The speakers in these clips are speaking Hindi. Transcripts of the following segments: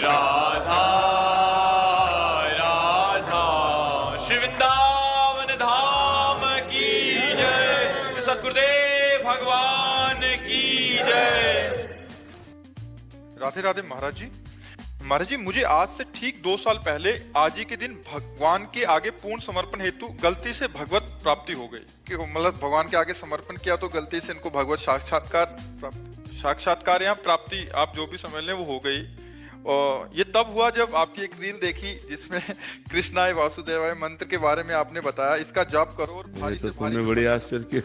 राधा राधा। श्री वृंदावन धाम की जय, श्री सद्गुरुदेव भगवान की जय। राधे राधे महाराज जी। महाराज जी, मुझे आज से ठीक 2 साल पहले आज ही के दिन भगवान के आगे पूर्ण समर्पण हेतु गलती से भगवत प्राप्ति हो गई। कि मतलब भगवान के आगे समर्पण किया तो गलती से इनको भगवत साक्षात्कार या प्राप्ति, आप जो भी समझ लें, वो हो गई। और ये तब हुआ जब आपकी एक रील देखी जिसमें कृष्णाय वासुदेवाय मंत्र के बारे में आपने बताया, इसका जाप करो और भारी से भारी। बड़ी आश्चर्य की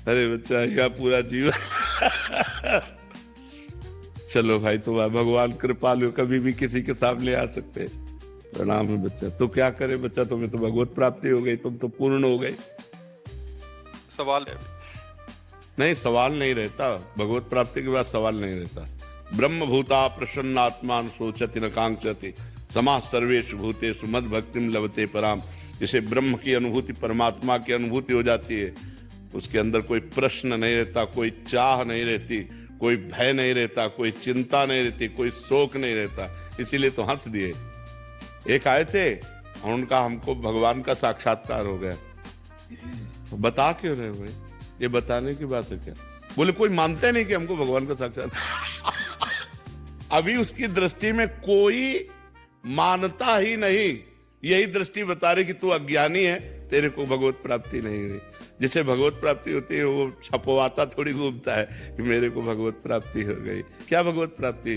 अरे बच्चा, यह पूरा जीवन चलो भाई, तुम भगवान कृपालु, कभी भी किसी के सामने आ सकते। प्रणाम है बच्चा। तो क्या करे बच्चा, तुम्हें तो भगवत प्राप्ति हो गई, तुम तो पूर्ण हो गए। सवाल है नहीं, सवाल नहीं रहता। भगवत प्राप्ति के बाद सवाल नहीं रहता। ब्रह्म भूता प्रसन्नात्मान सोचति न कांक्षति समाः सर्वेषु भूतेषु मद भक्तिम लभते पराम। जिसे ब्रह्म की अनुभूति, परमात्मा की अनुभूति हो जाती है, उसके अंदर कोई प्रश्न नहीं रहता, कोई चाह नहीं रहती, कोई भय नहीं रहता, कोई चिंता नहीं रहती, कोई शोक नहीं रहता। इसीलिए तो हंस दिए। एक आए थे और उनका हमको भगवान का साक्षात्कार हो गया। बता क्यों रहे भाई, ये बताने की बात है क्या? बोले कोई मानते नहीं कि हमको भगवान का साक्षात्कार अभी उसकी दृष्टि में कोई मानता ही नहीं। यही दृष्टि बता रही कि तू अज्ञानी है, तेरे को भगवत प्राप्ति नहीं हुई। जिसे भगवत प्राप्ति होती है वो छपवाता थोड़ी घूमता है कि मेरे को भगवत प्राप्ति हो गई। क्या भगवत प्राप्ति?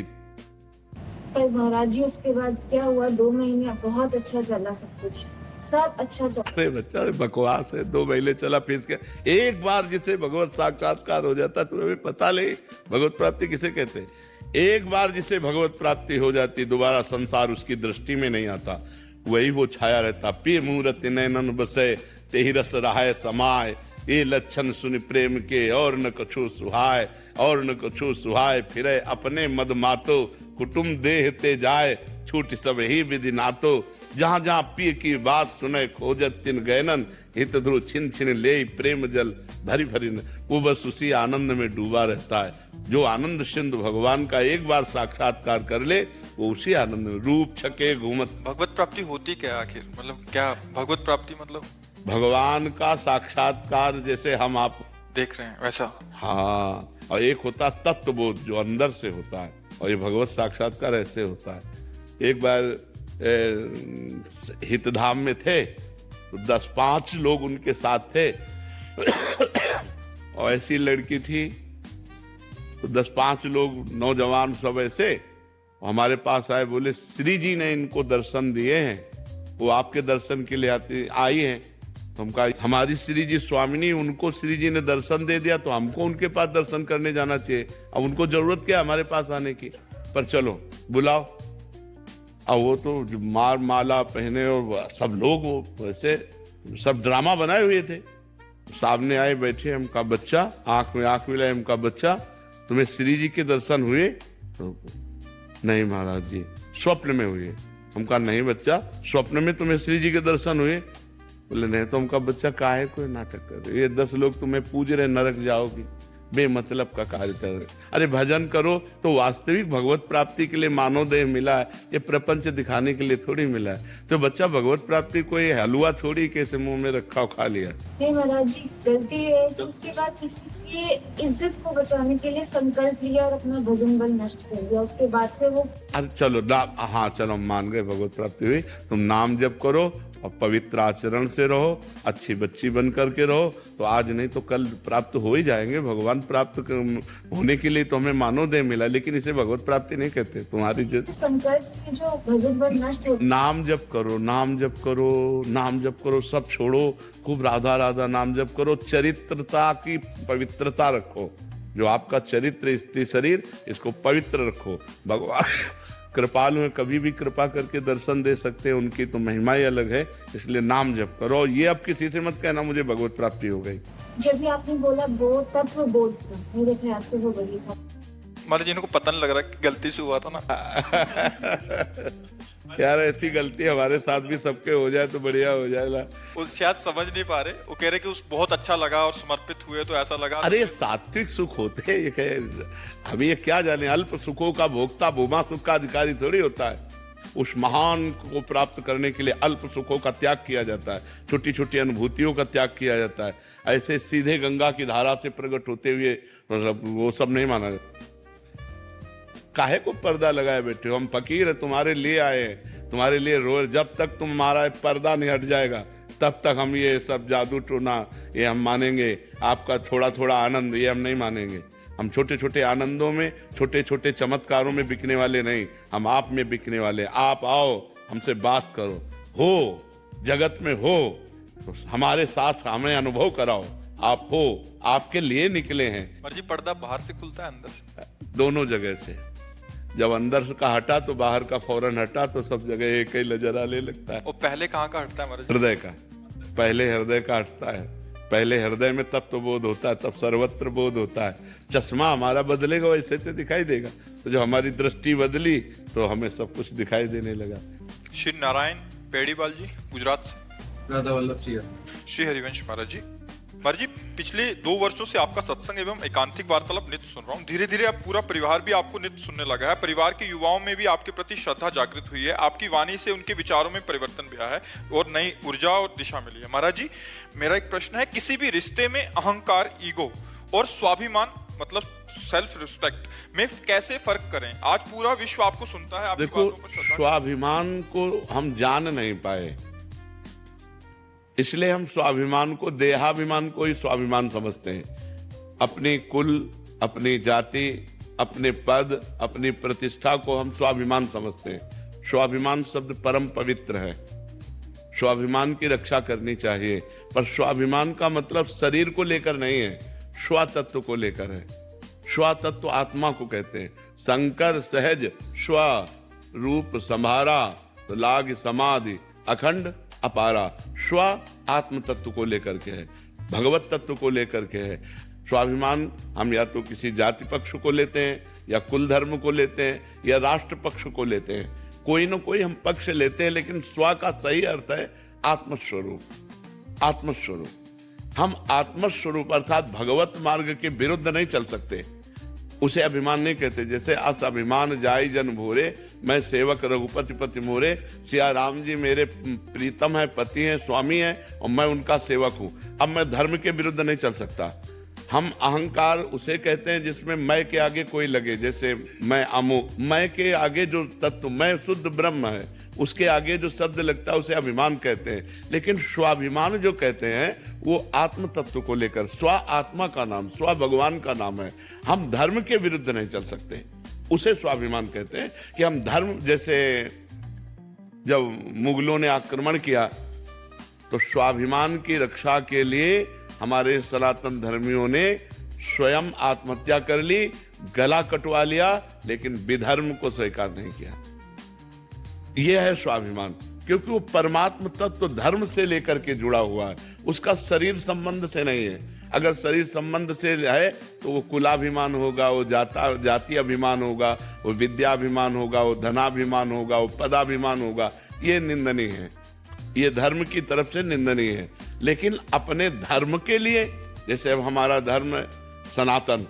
पर महाराज जी, उसके बाद क्या हुआ? 2 महीने बहुत अच्छा चला, सब कुछ सब अच्छा चला। अरे बच्चा, बकवास है। 2 महीने चला, फीस के एक बार जिसे भगवत साक्षात्कार हो जाता, तुम्हें पता नहीं भगवत प्राप्ति किसे कहते हैं। एक बार जिसे भगवत प्राप्ति हो जाती, दोबारा संसार उसकी दृष्टि में नहीं आता, वही वो छाया रहता। पी मूरत नैनन बसे तेहि रस रहाय समाय, ये लक्षण सुन प्रेम के और न कछु सुहाय, और न कछु सुहाय फिरे अपने मद मातो, कुटुम देह ते जाए छूट सब ही विधि नातो। जहां जहां पी की बात सुने खोजत तिन गैनन, हित ध्रुव छिन छिन ले प्रेम जल भरी भरी। वो बस उसी आनंद में डूबा रहता है। जो आनंद सिंधु भगवान का एक बार साक्षात्कार कर ले, वो उसी आनंद में रूप छके घूमत। भगवत प्राप्ति होती क्या आखिर? मतलब क्या भगवत प्राप्ति? मतलब भगवान का साक्षात्कार जैसे हम आप देख रहे हैं वैसा। हाँ, और एक होता तत्वबोध जो अंदर से होता है, और ये भगवत साक्षात्कार ऐसे होता है। एक बार हितधाम में थे तो 10-5 लोग उनके साथ थे और ऐसी लड़की थी तो 10-5 लोग नौजवान सब ऐसे हमारे पास आए। बोले श्री जी ने इनको दर्शन दिए हैं, वो आपके दर्शन के लिए आई हैं। तो हम कहा हमारी श्री जी स्वामिनी, उनको श्री जी ने दर्शन दे दिया तो हमको उनके पास दर्शन करने जाना चाहिए। अब उनको जरूरत क्या हमारे पास आने की? पर चलो बुलाओ। अब वो तो मार माला पहने और सब लोग वो वैसे सब ड्रामा बनाए हुए थे। सामने आए बैठे, हम कहा बच्चा, आंख में आंख मिलाए, हम कहा बच्चा तुम्हें श्री जी के दर्शन हुए? तो नहीं महाराज जी, स्वप्न में हुए। हम कहा नहीं बच्चा, स्वप्न में तुम्हें श्री जी के दर्शन हुए? बोले नहीं। तो हम कहा बच्चा काहे कोई नाटक कर रहे? ये 10 लोग तुम्हें पूज रहे, नरक जाओगी, बेमतलब का कार्य कर रहे। अरे भजन करो तो वास्तविक भगवत प्राप्ति के लिए मानव देह मिला है, ये प्रपंच दिखाने के लिए थोड़ी मिला है। तो बच्चा भगवत प्राप्ति कोई हलवा थोड़ी कैसे मुंह में रखा और खा लिया। नहीं महाराज जी, गलती है तो उसके बाद किसी की इज्जत को बचाने के लिए संकल्प लिया और अपना भजन बल नष्ट कर दिया। उसके बाद से वो अरे चलो हाँ चलो मान गए भगवत प्राप्ति हुई। तुम नाम जप करो और पवित्र आचरण से रहो, अच्छी बच्ची बन करके रहो, तो आज नहीं तो कल प्राप्त हो ही जाएंगे। भगवान प्राप्त होने के लिए तो हमें मानव देह मिला, लेकिन इसे भगवत प्राप्ति नहीं कहते। तुम्हारी संकल्प से जो भजन बल नष्ट हो। नाम जप करो, नाम जप करो, नाम जप करो, सब छोड़ो, खूब राधा राधा नाम जप करो। चरित्रता की पवित्रता रखो, जो आपका चरित्र स्त्री शरीर, इसको पवित्र रखो। भगवान कृपालु है, कभी भी कृपा करके दर्शन दे सकते हैं, उनकी तो महिमा ही अलग है। इसलिए नाम जप करो। ये अब किसी से मत कहना मुझे भगवत प्राप्ति हो गई। जब भी आपने बोला बोध, तत्व बोध था, मेरे ख्याल से वो वही था। हमारे जिनको पता नहीं लग रहा कि गलती से हुआ था ना। यार ऐसी गलती हमारे साथ भी सबके हो जाए तो बढ़िया हो जाएगा। वो शायद समझ नहीं पा रहे, वो कह रहे कि उस बहुत अच्छा लगा और समर्पित हुए तो ऐसा लगा। अरे ये सात्विक सुख होते हैं, ये अभी ये क्या जाने, अल्प सुखों का भोक्ता भूमा सुख का अधिकारी थोड़ी होता है। उस महान को प्राप्त करने के लिए अल्प सुखों का त्याग किया जाता है, छोटी छोटी अनुभूतियों का त्याग किया जाता है। ऐसे सीधे गंगा की धारा से प्रकट होते हुए वो सब नहीं माना जाता। काहे को पर्दा लगाए बैठे हो? हम फकीर है, तुम्हारे लिए आए हैं, तुम्हारे लिए रोज, जब तक तुम्हारा पर्दा नहीं हट जाएगा तब तक हम ये सब जादू टोना ये हम मानेंगे। आपका थोड़ा थोड़ा आनंद ये हम नहीं मानेंगे। हम छोटे छोटे आनंदों में, छोटे छोटे चमत्कारों में बिकने वाले नहीं, हम आप में बिकने वाले। आप आओ, हमसे बात करो, हो जगत में हो तो हमारे साथ हमें अनुभव कराओ। आप हो, आपके लिए निकले हैं। महाराज जी पर्दा बाहर से खुलता है अंदर से? दोनों जगह से। जब अंदर से का हटा तो बाहर का फौरन हटा तो सब जगह एक ही नजर आने लगता है। और पहले कहाँ का हटता है महाराज जी? हृदय का, पहले हृदय का हटता है। पहले हृदय में तत्व बोध होता है, तब सर्वत्र बोध होता है। चश्मा हमारा बदलेगा वैसे तो दिखाई देगा, तो जब हमारी दृष्टि बदली तो हमें सब कुछ दिखाई देने लगा। श्री नारायण पेड़ीवाल जी गुजरात से। राधा वल्लभ सिंह। श्री हरिवंश महाराज जी। महाराज जी पिछले 2 वर्षों से आपका सत्संग एवं एकांतिक वार्तालाप नित्य सुन रहा हूँ। धीरे धीरे अब पूरा परिवार भी आपको नित्य सुनने लगा है। परिवार के युवाओं में भी आपके प्रति श्रद्धा जागृत हुई है। आपकी वाणी से उनके विचारों में परिवर्तन भी आया है और नई ऊर्जा और दिशा मिली है। महाराज जी मेरा एक प्रश्न है, किसी भी रिश्ते में अहंकार, ईगो और स्वाभिमान मतलब सेल्फ रिस्पेक्ट में कैसे फर्क करें? आज पूरा विश्व आपको सुनता है, आपकी देखो, बातों पर श्रद्धा। स्वाभिमान को हम जान नहीं पाए, इसलिए हम स्वाभिमान को, देहाभिमान को ही स्वाभिमान समझते हैं। अपनी कुल, अपनी जाति, अपने पद, अपनी प्रतिष्ठा को हम स्वाभिमान समझते हैं। स्वाभिमान शब्द परम पवित्र है, स्वाभिमान की रक्षा करनी चाहिए। पर स्वाभिमान का मतलब शरीर को लेकर नहीं है, स्व तत्व को लेकर है। स्व तत्व आत्मा को कहते हैं। शंकर सहज स्व रूप संभारा लाग समाधि अखंड अपारा। स्व आत्म तत्व को लेकर के है, भगवत तत्व को लेकर के है। स्वाभिमान हम या तो किसी जाति पक्ष को लेते हैं, या कुल धर्म को लेते हैं, या राष्ट्र पक्ष को लेते हैं। कोई ना कोई हम पक्ष लेते हैं, लेकिन स्व का सही अर्थ है आत्मस्वरूप। आत्मस्वरूप, हम आत्मस्वरूप अर्थात भगवत मार्ग के विरुद्ध नहीं चल सकते, उसे अभिमान नहीं कहते। जैसे अस अभिमान जाई जन भोरे, मैं सेवक रघुपति पति मोरे। सिया राम जी मेरे प्रीतम है, पति हैं, स्वामी हैं, और मैं उनका सेवक हूं। अब मैं धर्म के विरुद्ध नहीं चल सकता। हम अहंकार उसे कहते हैं जिसमें मैं के आगे कोई लगे। जैसे मैं अमुक, मैं के आगे जो तत्व, मैं शुद्ध ब्रह्म है, उसके आगे जो शब्द लगता है उसे अभिमान कहते हैं। लेकिन स्वाभिमान जो कहते हैं वो आत्म तत्व को लेकर, स्व आत्मा का नाम, स्व भगवान का नाम है। हम धर्म के विरुद्ध नहीं चल सकते, उसे स्वाभिमान कहते हैं। कि हम धर्म, जैसे जब मुगलों ने आक्रमण किया तो स्वाभिमान की रक्षा के लिए हमारे सनातन धर्मियों ने स्वयं आत्महत्या कर ली, गला कटवा लिया, लेकिन विधर्म को स्वीकार नहीं किया। यह है स्वाभिमान, क्योंकि वो परमात्म तत्व धर्म से लेकर के जुड़ा हुआ है, उसका शरीर संबंध से नहीं है। अगर शरीर संबंध से है तो वो कुलाभिमान होगा, वो जाति अभिमान होगा, वो विद्याभिमान होगा, वो धनाभिमान होगा, वो पदाभिमान होगा। ये निंदनीय है, ये धर्म की तरफ से निंदनीय है। लेकिन अपने धर्म के लिए, जैसे अब हमारा धर्म सनातन,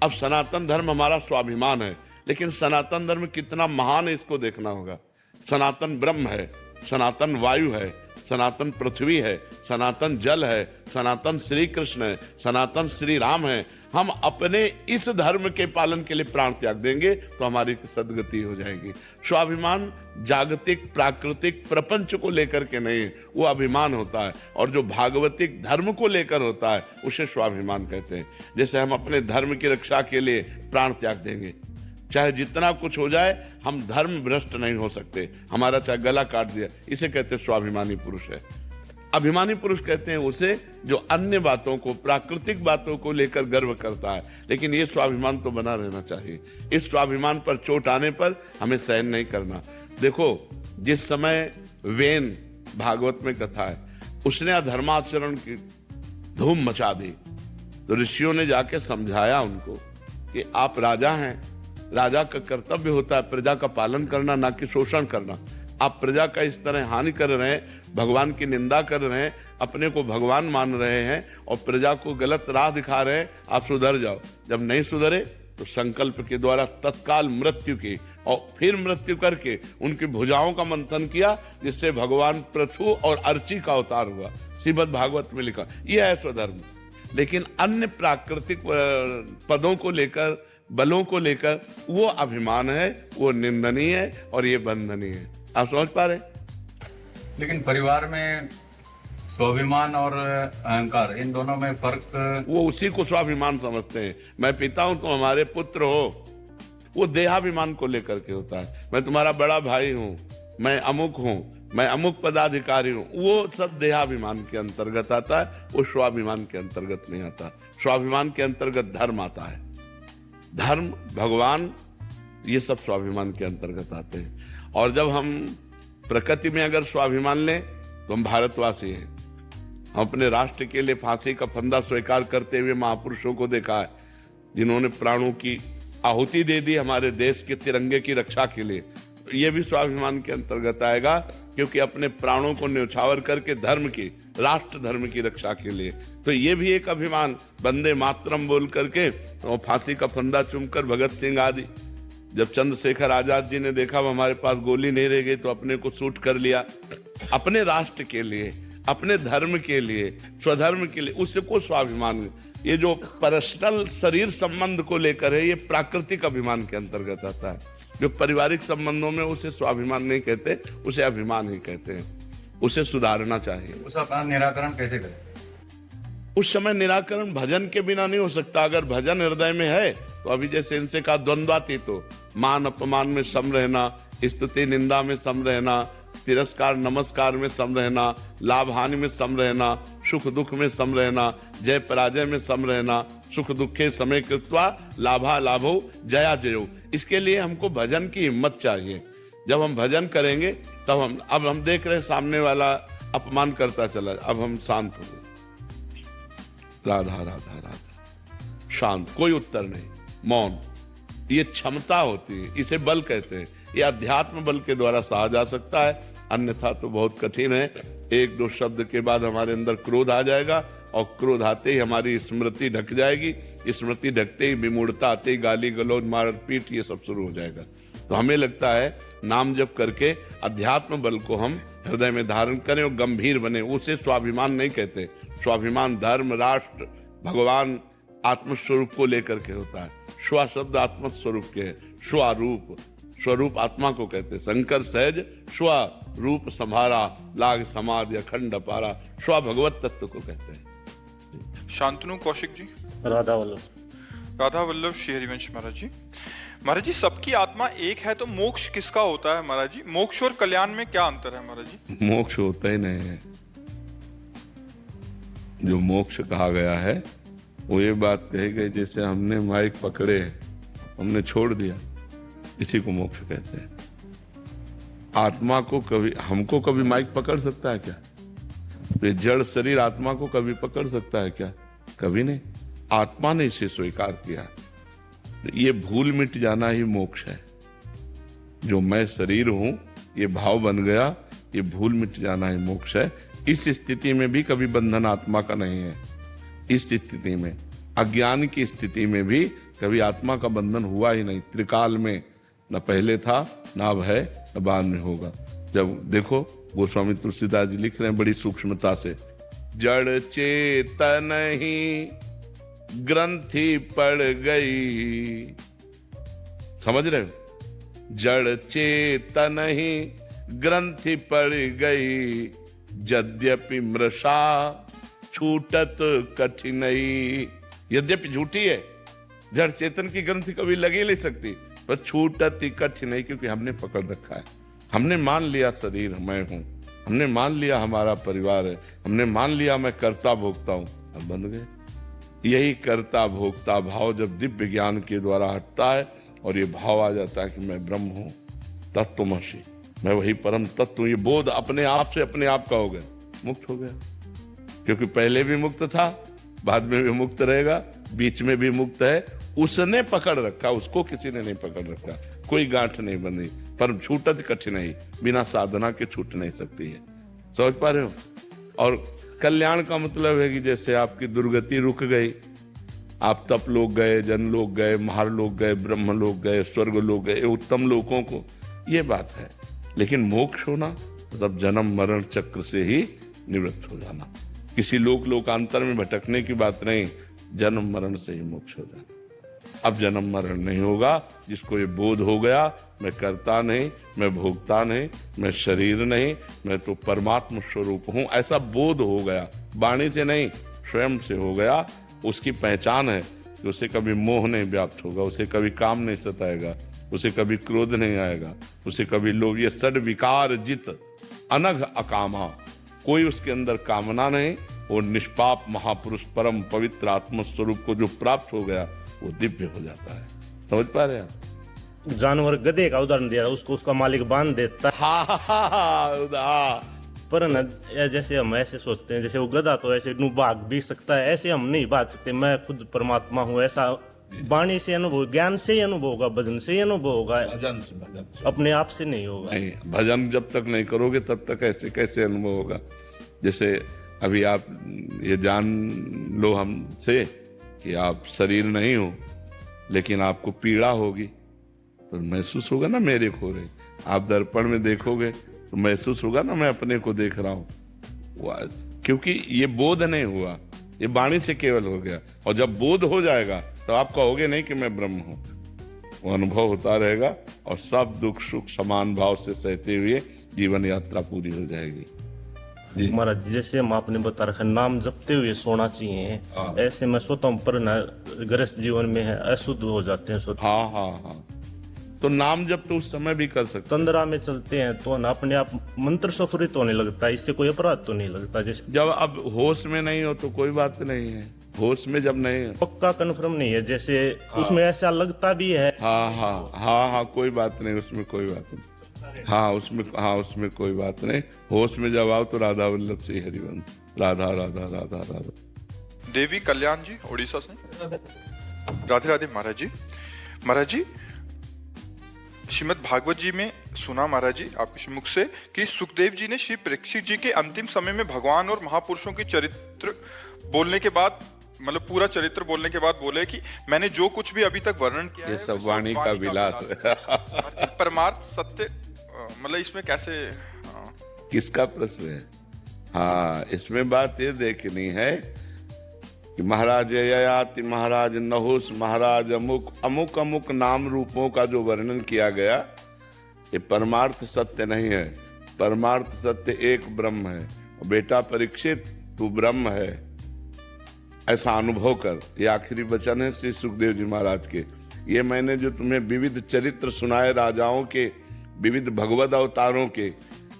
अब सनातन धर्म हमारा स्वाभिमान है, लेकिन सनातन धर्म कितना महान है इसको देखना होगा। सनातन ब्रह्म है, सनातन वायु है, सनातन पृथ्वी है, सनातन जल है, सनातन श्री कृष्ण है, सनातन श्री राम है। हम अपने इस धर्म के पालन के लिए प्राण त्याग देंगे तो हमारी सदगति हो जाएगी। स्वाभिमान जागतिक प्राकृतिक प्रपंच को लेकर के नहीं, वो अभिमान होता है। और जो भागवतिक धर्म को लेकर होता है उसे स्वाभिमान कहते हैं। जैसे हम अपने धर्म की रक्षा के लिए प्राण त्याग देंगे, चाहे जितना कुछ हो जाए, हम धर्म भ्रष्ट नहीं हो सकते। हमारा चाहे गला काट दिया, इसे कहते हैं स्वाभिमानी पुरुष है। अभिमानी पुरुष कहते हैं उसे जो अन्य बातों को, प्राकृतिक बातों को लेकर गर्व करता है। लेकिन ये स्वाभिमान तो बना रहना चाहिए। इस स्वाभिमान पर चोट आने पर हमें सहन नहीं करना। देखो, जिस समय वेन भागवत में कथा है, उसने अधर्माचरण की धूम मचा दी, तो ऋषियों ने जाके समझाया उनको कि आप राजा हैं, राजा का कर्तव्य होता है प्रजा का पालन करना, ना कि शोषण करना। आप प्रजा का इस तरह हानि कर रहे हैं, भगवान की निंदा कर रहे हैं, अपने को भगवान मान रहे हैं और प्रजा को गलत राह दिखा रहे हैं। आप सुधर जाओ। जब नहीं सुधरे तो संकल्प के द्वारा तत्काल मृत्यु की, और फिर मृत्यु करके उनकी भुजाओं का मंथन किया, जिससे भगवान पृथु और अर्ची का अवतार हुआ। श्रीमद् भागवत में लिखा, यह है स्वधर्म। लेकिन अन्य प्राकृतिक पदों को लेकर, बलों को लेकर वो अभिमान है, वो निंदनीय है और ये बंधनीय है। आप समझ पा रहे? लेकिन परिवार में स्वाभिमान और अहंकार, इन दोनों में फर्क? वो उसी को स्वाभिमान समझते हैं। मैं पिता हूं तो हमारे पुत्र हो, वो देहाभिमान को लेकर के होता है। मैं तुम्हारा बड़ा भाई हूं, मैं अमुक हूं, मैं अमुक पदाधिकारी हूं, वो सब देहाभिमान के अंतर्गत आता है, वो स्वाभिमान के अंतर्गत नहीं आता। स्वाभिमान के अंतर्गत धर्म आता है। धर्म, भगवान, ये सब स्वाभिमान के अंतर्गत आते हैं। और जब हम प्रकृति में अगर स्वाभिमान लें तो हम भारतवासी हैं। हम अपने राष्ट्र के लिए फांसी का फंदा स्वीकार करते हुए महापुरुषों को देखा है, जिन्होंने प्राणों की आहुति दे दी हमारे देश के तिरंगे की रक्षा के लिए। ये भी स्वाभिमान के अंतर्गत आएगा, क्योंकि अपने प्राणों को न्यौछावर करके धर्म की, राष्ट्र धर्म की रक्षा के लिए। तो ये भी एक अभिमान। वंदे मातरम बोल करके तो फांसी का फंदा चूमकर भगत सिंह आदि, जब चंद्रशेखर आजाद जी ने देखा हमारे पास गोली नहीं रह गई, तो अपने को शूट कर लिया। अपने राष्ट्र के लिए, अपने धर्म के लिए, स्वधर्म के लिए, उसको स्वाभिमान। ये जो पर्सनल शरीर संबंध को लेकर है, ये प्राकृतिक अभिमान के अंतर्गत आता है। जो पारिवारिक संबंधों में, उसे स्वाभिमान नहीं कहते, उसे अभिमान ही कहते हैं। उसे सुधारना चाहिए। उसका निराकरण कैसे करें? उस समय निराकरण भजन के बिना नहीं हो सकता। अगर भजन हृदय में है तो अभी जैसे इनसे कहा, द्वंद्वातीत तो मान अपमान में सम रहना, स्तुति निंदा में सम रहना, तिरस्कार नमस्कार में सम रहना, लाभ हानि में सम रहना, सुख दुख में सम रहना, जय पराजय में सम रहना, सुख दुखे समय कृत्वा लाभा लाभो जया जयो। इसके लिए हमको भजन की हिम्मत चाहिए। जब हम भजन करेंगे तब अब हम देख रहे हैं सामने वाला अपमान करता चला, अब हम शांत हो गए। राधा राधा राधा, शांत, कोई उत्तर नहीं, मौन। ये क्षमता होती है, इसे बल कहते हैं। ये अध्यात्म बल के द्वारा सहा जा सकता है, अन्यथा तो बहुत कठिन है। एक दो शब्द के बाद हमारे अंदर क्रोध आ जाएगा, और क्रोध आते ही हमारी स्मृति ढक जाएगी। स्मृति ढकते ही विमूढ़ता आते ही गाली गलौज मारपीट ये सब शुरू हो जाएगा। तो हमें लगता है नाम जप करके अध्यात्म बल को हम हृदय में धारण करें और गंभीर बने। उसे स्वाभिमान नहीं कहते। स्वाभिमान धर्म, राष्ट्र, भगवान, आत्मस्वरूप को लेकर के होता है। स्व शब्द आत्मस्वरूप के है। स्वरूप, स्वरूप आत्मा को कहते हैं। शंकर सहज स्वरूप संभारा, लाग समाधि अखंड पारा, स्व भगवत तत्व को कहते हैं। शांतनु कौशिक जी। राधा वल्लभ श्री हरिवंश महाराज जी। महाराज जी, सबकी आत्मा एक है तो मोक्ष किसका होता है महाराज जी? मोक्ष और कल्याण में क्या अंतर है महाराज जी? मोक्ष होता ही नहीं है। जो मोक्ष कहा गया है वो ये बात कही गई, जैसे हमने माइक पकड़े, हमने छोड़ दिया, इसी को मोक्ष कहते हैं। आत्मा को कभी, हमको कभी माइक पकड़ सकता है क्या? तो जड़ शरीर आत्मा को कभी पकड़ सकता है क्या? कभी नहीं। आत्मा ने इसे स्वीकार किया। ये भूल मिट जाना ही मोक्ष है। जो मैं शरीर हूं, ये भाव बन गया, ये भूल मिट जाना ही मोक्ष है। इस स्थिति में भी कभी बंधन आत्मा का नहीं है। इस स्थिति में, अज्ञान की स्थिति में भी कभी आत्मा का बंधन हुआ ही नहीं। त्रिकाल में न पहले था, न अब है, न बाद में होगा। जब देखो, गोस्वामी तुलसीदास जी लिख रहे हैं बड़ी सूक्ष्मता से, जड़ चेतन ही ग्रंथि पड़ गई। समझ रहे हो? जड़ चेतन ही ग्रंथि पड़ गई, यद्यपि मृषा छूटत कठिनई। यद्यपि झूठी है, जड़ चेतन की ग्रंथि कभी लगी नहीं सकती, पर छूटत ही कठिनई, क्योंकि हमने पकड़ रखा है। हमने मान लिया शरीर मैं हूं, हमने मान लिया हमारा परिवार है, हमने मान लिया मैं कर्ता भोक्ता हूं, अब बंध गए। यही कर्ता भोक्ता भाव जब दिव्य ज्ञान के द्वारा हटता है और ये भाव आ जाता है कि मैं ब्रह्म हूं, तत्त्वमसि, मैं वही परम तत्व हूं, ये बोध अपने आप से अपने आप का हो गया, मुक्त हो गया। क्योंकि पहले भी मुक्त था, बाद में भी मुक्त रहेगा, बीच में भी मुक्त है। उसने पकड़ रखा, उसको किसी ने नहीं पकड़ रखा। कोई गांठ नहीं बनी, पर छूटत कठिनाई, बिना साधना के छूट नहीं सकती है। समझ पा रहे हो? और कल्याण का मतलब है कि जैसे आपकी दुर्गति रुक गई, आप तप लोग गए, जन लोग गए, महार लोग गए, ब्रह्म लोग गए, स्वर्ग लोग गए, उत्तम लोगों को, ये बात है। लेकिन मोक्ष होना मतलब जन्म मरण चक्र से ही निवृत्त हो जाना, किसी लोकांतर में भटकने की बात नहीं, जन्म मरण से ही मोक्ष हो जाना। अब जन्म मरण नहीं होगा। जिसको ये बोध हो गया, मैं करता नहीं, मैं भोगता नहीं, मैं शरीर नहीं, मैं तो परमात्मा स्वरूप हूं, ऐसा बोध हो गया, वाणी से नहीं स्वयं से हो गया, उसकी पहचान है कि उसे कभी मोह नहीं व्याप्त होगा, उसे कभी काम नहीं सताएगा, उसे कभी क्रोध नहीं आएगा, उसे कभी लोभ, ये सड विकार जित अनघ अकामा, कोई उसके अंदर कामना नहीं। वो निष्पाप महापुरुष परम पवित्र आत्मस्वरूप को जो प्राप्त हो गया वो दिव्य हो जाता है। समझ पा रहे हैं? जानवर गधे का उदाहरण दिया, उसको उसका मालिक बांध देता है। हाँ। पर न जैसे हम ऐसे सोचते हैं जैसे वो गधा तो ऐसे नू भाग भी सकता है, ऐसे हम नहीं भाग सकते। मैं खुद परमात्मा हूँ, ऐसा वाणी से अनुभव, ज्ञान से ही अनुभव होगा, भजन से ही अनुभव होगा, भजन से अपने आप से नहीं होगा। नहीं, भजन जब तक नहीं करोगे तब तक ऐसे कैसे अनुभव होगा? जैसे अभी आप ये जान लो हमसे कि आप शरीर नहीं हो, लेकिन आपको पीड़ा होगी तो महसूस होगा ना मेरे को रहे। आप दर्पण में देखोगे तो महसूस होगा ना मैं अपने को देख रहा हूं, क्योंकि ये बोध नहीं हुआ, ये वाणी से केवल हो गया। और जब बोध हो जाएगा तो आप कहोगे नहीं कि मैं ब्रह्म हूं, वो अनुभव होता रहेगा और सब दुख सुख समान भाव से सहते हुए जीवन यात्रा पूरी हो जाएगी। महाराज जी, जैसे हम आपने बता रखा नाम जपते हुए सोना चाहिए, ऐसे मैं सोता हूँ पर ना गृहस्थ जीवन में है अशुद्ध हो जाते हैं सोते। हाँ। तो नाम जब तो उस समय भी कर सकते। तंद्रा में चलते हैं तो ना अपने आप मंत्र सफरित होने लगता है, इससे कोई अपराध तो नहीं लगता। जैसे जब अब होश में नहीं हो तो कोई बात नहीं है, होश में जब नहीं है पक्का कन्फर्म नहीं है, जैसे उसमें ऐसा लगता भी है। हाँ, कोई बात नहीं, उसमें कोई बात नहीं। उसमें कोई बात नहीं। होश में जब आओ तो राधा वल्लभ से हरिवंश, राधा राधा राधा राधा। देवी कल्याण जी उड़ीसा से। राधे राधे महाराज जी। महाराज जी, श्रीमद् भागवत जी में सुना महाराज जी आपके मुख से कि सुखदेव जी ने श्री परीक्षित जी के अंतिम समय में भगवान और महापुरुषों के चरित्र बोलने के बाद, मतलब पूरा चरित्र बोलने के बाद बोले कि मैंने जो कुछ भी अभी तक वर्णन किया ये सब वाणी का विलास परमार्थ सत्य, मतलब इसमें कैसे किसका प्रश्न है? हाँ, इसमें बात ये देखनी है कि महाराज ययाति, महाराज नहुस, महाराज अमुक अमुक नाम रूपों का जो वर्णन किया गया, ये परमार्थ सत्य नहीं है। परमार्थ सत्य एक ब्रह्म है। बेटा परीक्षित, तू ब्रह्म है, ऐसा अनुभव कर। ये आखिरी वचन है श्री सुखदेव जी महाराज के। ये मैंने जो तुम्हें विविध चरित्र सुनाए राजाओं के, विविध भगवत अवतारों के,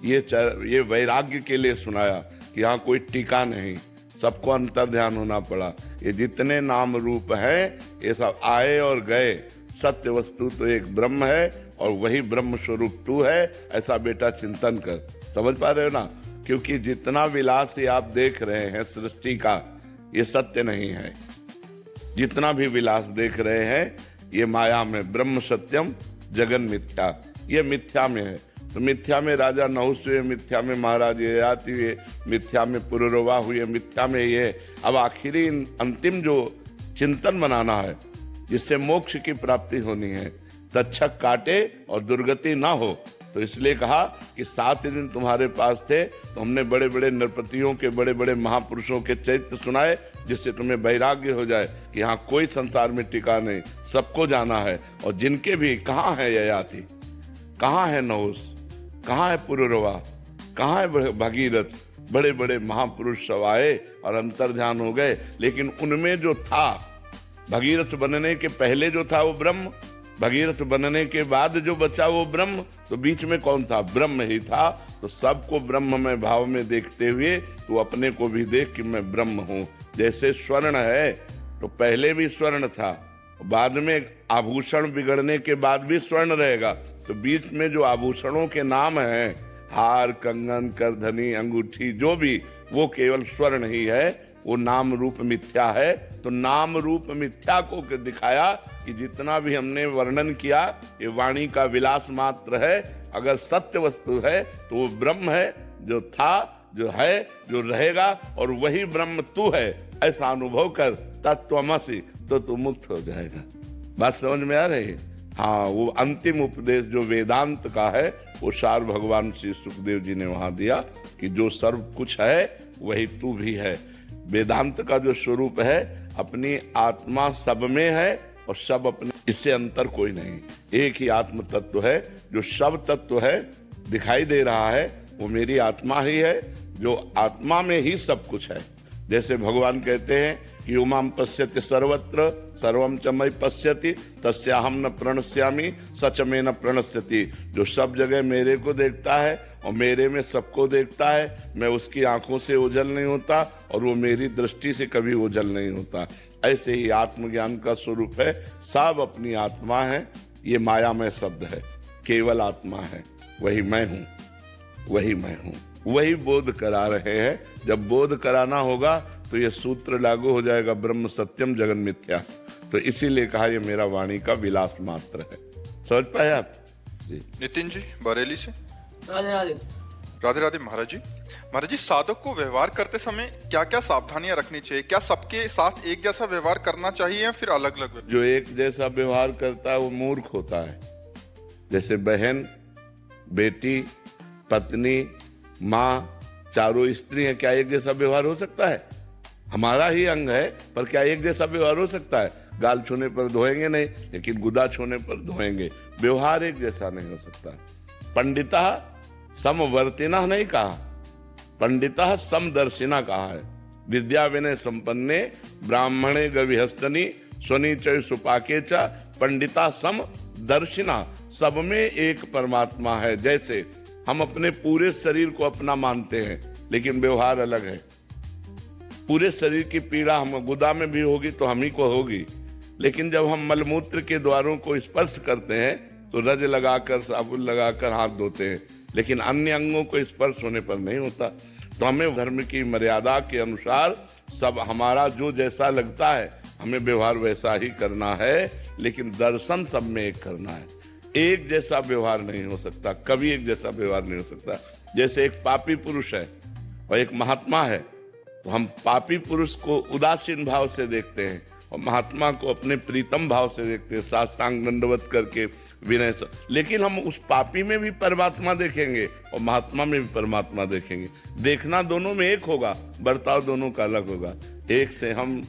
ये वैराग्य के लिए सुनाया कि यहाँ कोई टीका नहीं, सबको अंतर ध्यान होना पड़ा। ये जितने नाम रूप है ये सब आए और गए, सत्य वस्तु तो एक ब्रह्म है और वही ब्रह्म स्वरूप तू है, ऐसा बेटा चिंतन कर। समझ पा रहे हो ना? क्योंकि जितना विलास ये आप देख रहे हैं सृष्टि का, ये सत्य नहीं है। जितना भी विलास देख रहे हैं ये माया में, ब्रह्म सत्यम जगन मिथ्या, ये मिथ्या में है। तो मिथ्या में राजा नहुस हुए, मिथ्या में महाराज ययाति हुए, मिथ्या में पुरुरवा हुए, मिथ्या में ये। अब आखिरी अंतिम जो चिंतन बनाना है जिससे मोक्ष की प्राप्ति होनी है, तक्षक काटे और दुर्गति ना हो, तो इसलिए कहा कि 7 दिन तुम्हारे पास थे तो हमने बड़े बड़े नरपतियों के, बड़े बड़े महापुरुषों के चरित्र सुनाए, जिससे तुम्हें वैराग्य हो जाए कि यहाँ कोई संसार में टिका नहीं, सबको जाना है। और जिनके भी, कहाँ है ययाति, कहाँ है नहुस, कहाँ है पुरुरवा, कहाँ है भगीरथ, बड़े बड़े महापुरुष सब आए और अंतर ध्यान हो गए। लेकिन उनमें जो था, भगीरथ बनने के पहले जो था वो ब्रह्म, भगीरथ बनने के बाद जो बचा वो ब्रह्म, तो बीच में कौन था? ब्रह्म ही था। तो सबको ब्रह्म में भाव में देखते हुए तू अपने को भी देख कि मैं ब्रह्म हूँ। जैसे स्वर्ण है तो पहले भी स्वर्ण था, बाद में आभूषण बिगड़ने के बाद भी स्वर्ण रहेगा, तो बीच में जो आभूषणों के नाम हैं, हार, कंगन, करधनी, अंगूठी, जो भी, वो केवल स्वर्ण ही है। वो नाम रूप मिथ्या है। तो नाम रूप मिथ्या को दिखाया कि जितना भी हमने वर्णन किया ये वाणी का विलास मात्र है। अगर सत्य वस्तु है तो वो ब्रह्म है, जो था, जो है, जो रहेगा, और वही ब्रह्म तू है, ऐसा अनुभव कर तत्त्वमसि, तो तू मुक्त हो जाएगा। बात समझ में आ रही है? हाँ, वो अंतिम उपदेश जो वेदांत का है वो सार भगवान श्री सुखदेव जी ने वहां दिया कि जो सर्व कुछ है वही तू भी है। वेदांत का जो स्वरूप है अपनी आत्मा सब में है और सब अपने, इससे अंतर कोई नहीं। एक ही आत्म तत्व है, जो सब तत्व है दिखाई दे रहा है वो मेरी आत्मा ही है, जो आत्मा में ही सब कुछ है। जैसे भगवान कहते हैं कि उमाम पश्यति सर्वत्र सर्वम च मयि पश्यति तस्याहम न प्रणश्यामि सच में न प्रणश्यति। जो सब जगह मेरे को देखता है और मेरे में सबको देखता है, मैं उसकी आंखों से ओझल नहीं होता और वो मेरी दृष्टि से कभी ओझल नहीं होता। ऐसे ही आत्मज्ञान का स्वरूप है, सब अपनी आत्मा है। ये मायामय शब्द है, केवल आत्मा है, वही मैं हूँ, वही मैं हूँ, वही बोध करा रहे हैं। जब बोध कराना होगा तो ये सूत्र लागू हो जाएगा, ब्रह्म सत्यम जगन मिथ्या। तो इसीलिए कहा ये मेरा वाणी का विलास मात्र है। समझ पाए आप जी? नितिन जी बरेली से। राधे राधे। राधे राधे महाराज जी। महाराज जी, साधक को व्यवहार करते समय क्या क्या सावधानियां रखनी चाहिए? क्या सबके साथ एक जैसा व्यवहार करना चाहिए या फिर अलग अलग? जो एक जैसा व्यवहार करता है वो मूर्ख होता है। जैसे बहन, बेटी, पत्नी, माँ, चारों स्त्री हैं, क्या एक जैसा व्यवहार हो सकता है? हमारा ही अंग है, पर क्या एक जैसा व्यवहार हो सकता है? गाल छूने पर धोएंगे नहीं, लेकिन गुदा छूने पर धोएंगे। व्यवहार एक जैसा नहीं हो सकता। पंडिता समवर्तिना नहीं कहा, पंडिता समदर्शिना कहा है। विद्या विनय संपन्ने ब्राह्मणे गविहस्तनी स्वनीचय सुपाके च पंडिता समदर्शिना। सब में एक परमात्मा है। जैसे हम अपने पूरे शरीर को अपना मानते हैं, लेकिन व्यवहार अलग है। पूरे शरीर की पीड़ा हम गुदा में भी होगी तो हम ही को होगी, लेकिन जब हम मलमूत्र के द्वारों को स्पर्श करते हैं तो रज लगाकर, साबुन लगाकर हाथ धोते हैं, लेकिन अन्य अंगों को स्पर्श होने पर नहीं होता। तो हमें धर्म की मर्यादा के अनुसार सब हमारा जो जैसा लगता है हमें व्यवहार वैसा ही करना है, लेकिन दर्शन सब में एक करना है। एक जैसा व्यवहार नहीं हो सकता, कभी एक जैसा व्यवहार नहीं हो सकता। जैसे एक पापी पुरुष है और एक महात्मा है, तो हम पापी पुरुष को उदासीन भाव से देखते हैं और महात्मा को अपने प्रीतम भाव से देखते हैं, साष्टांग दंडवत करके विनय से। लेकिन हम उस पापी में भी परमात्मा देखेंगे और महात्मा में भी परमात्मा देखेंगे। देखना दोनों में एक होगा, बर्ताव दोनों का अलग होगा। एक से हम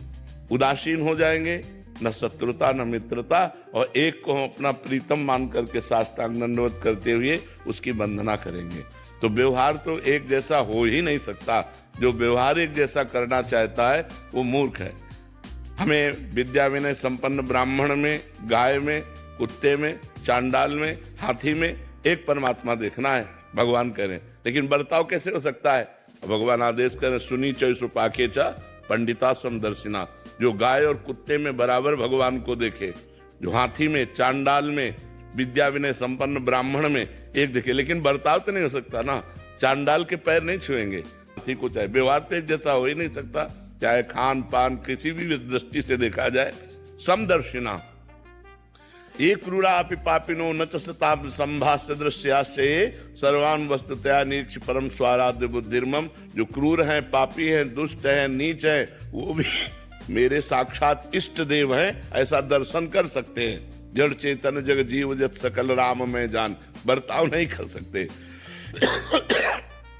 उदासीन हो जाएंगे, न शत्रुता न मित्रता, और एक को हम अपना प्रीतम मान करके साष्टांग दंडवत करते हुए उसकी वंदना करेंगे। तो व्यवहार तो एक जैसा हो ही नहीं सकता। जो व्यवहार एक जैसा करना चाहता है वो मूर्ख है। हमें विद्या विनय संपन्न ब्राह्मण में, गाय में, कुत्ते में, चांडाल में, हाथी में एक परमात्मा देखना है, भगवान कह रहे हैं। लेकिन बर्ताव कैसे हो सकता है? भगवान आदेश करें, सुनी चय सुपाके चा पंडिता समदर्शिना। जो गाय और कुत्ते में बराबर भगवान को देखे, जो हाथी में, चांडाल में, विद्या विनय संपन्न ब्राह्मण में एक देखे। लेकिन बर्ताव तो नहीं हो सकता ना, चांडाल के पैर नहीं छुएंगे, हाथी को चाहे। व्यवहार तो एक जैसा हो ही नहीं सकता, चाहे खान पान किसी भी दृष्टि से देखा जाए। समदर्शिना ये क्रूरा अपि पापिनो न च सताप संभाष्य दृश्याश्चये सर्वान वस्तुतया नीच परम स्वाराध्य बुद्धिर्मम। जो क्रूर हैं, पापी हैं, दुष्ट हैं, नीच हैं, वो भी मेरे साक्षात इष्ट देव हैं, ऐसा दर्शन कर सकते हैं। जड़ चेतन जग जीव जत सकल राम में जान। बर्ताव नहीं कर सकते।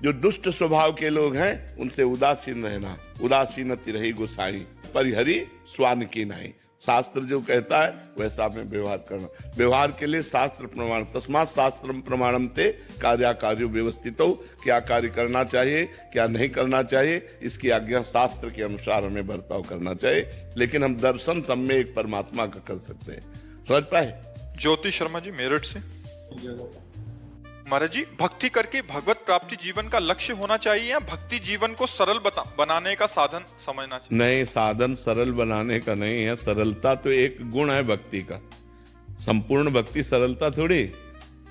जो दुष्ट स्वभाव के लोग हैं उनसे उदासीन रहना। उदासीनति रही गोसाई परिहरी स्वान की नहीं। शास्त्र जो कहता है वैसा हमें व्यवहार करना। व्यवहार के लिए शास्त्र प्रमाण, तस्मात् शास्त्रम प्रमाणम ते कार्याकार्यो व्यवस्थितो। क्या कार्य करना चाहिए, क्या नहीं करना चाहिए, इसकी आज्ञा शास्त्र के अनुसार हमें बर्ताव करना चाहिए। लेकिन हम दर्शन सब में एक परमात्मा का कर सकते हैं। समझ पाए? ज्योति शर्मा जी मेरठ से। महाराज जी, भक्ति करके भगवत प्राप्ति जीवन का लक्ष्य होना चाहिए या भक्ति जीवन को सरल बनाने का साधन समझना चाहिए? नहीं, साधन सरल बनाने का नहीं है। सरलता तो एक गुण है भक्ति का। संपूर्ण भक्ति सरलता थोड़ी।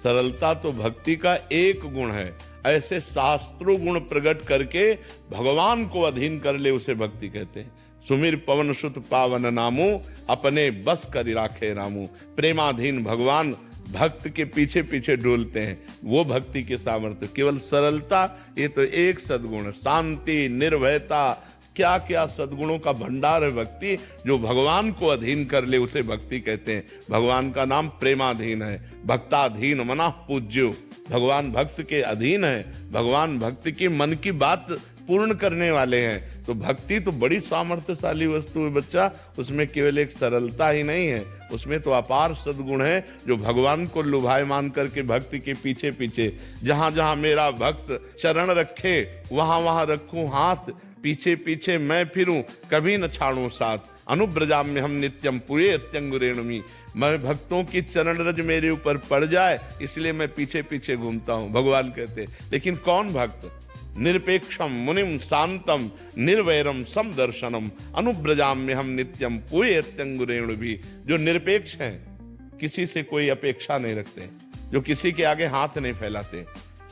सरलता तो भक्ति का एक गुण है। ऐसे शास्त्रों गुण प्रकट करके भगवान को अधीन कर ले, उसे भक्ति कहते हैं। सुमिर पवन सुत पावन नामो, अपने बस कर राखे रामू। प्रेमाधीन भगवान भक्त के पीछे पीछे डोलते हैं, वो भक्ति के सामर्थ्य। केवल सरलता, ये तो एक सद्गुण। शांति, निर्भयता, क्या क्या सद्गुणों का भंडार है भक्ति। जो भगवान को अधीन कर ले उसे भक्ति कहते हैं। भगवान का नाम प्रेमाधीन है। भक्ताधीन मना पूज्यो, भगवान भक्त के अधीन है। भगवान भक्त की मन की बात पूर्ण करने वाले हैं। तो भक्ति तो बड़ी सामर्थ्यशाली वस्तु है बच्चा। उसमें केवल एक सरलता ही नहीं है, उसमें तो अपार सद्गुण है जो भगवान को लुभायमान करके भक्ति के पीछे पीछे, जहां जहां मेरा भक्त चरण रखे वहां वहां रखूं हाथ, पीछे पीछे मैं फिरूं कभी न छाड़ूं साथ। अनुब्रजाम में हम नित्यम पुरे अत्यंगुरेणुमी, मैं भक्तों की चरण रज मेरे ऊपर पड़ जाए इसलिए मैं पीछे पीछे घूमता हूं, भगवान कहते हैं। लेकिन कौन भक्त? निरपेक्षम मुनिम शांतम निर्वैरम समदर्शनम अनुब्रजाम में हम नित्यम पुरे अत्यंगुरेणु भी, जो निरपेक्ष हैं, किसी से कोई अपेक्षा नहीं रखते, जो किसी के आगे हाथ नहीं फैलाते।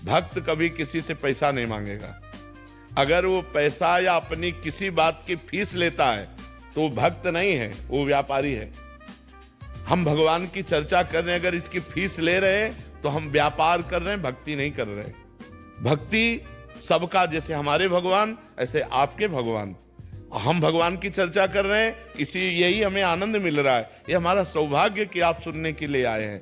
भक्त कभी किसी से पैसा नहीं मांगेगा। अगर वो पैसा या अपनी किसी बात की फीस लेता है तो भक्त नहीं है, वो व्यापारी है। हम भगवान की चर्चा कर रहे हैं, अगर इसकी फीस ले रहे हैं तो हम व्यापार कर रहे हैं, भक्ति नहीं कर रहे। भक्ति सबका, जैसे हमारे भगवान ऐसे आपके भगवान। हम भगवान की चर्चा कर रहे हैं, इसी यही हमें आनंद मिल रहा है। ये हमारा सौभाग्य कि आप सुनने के लिए आए हैं।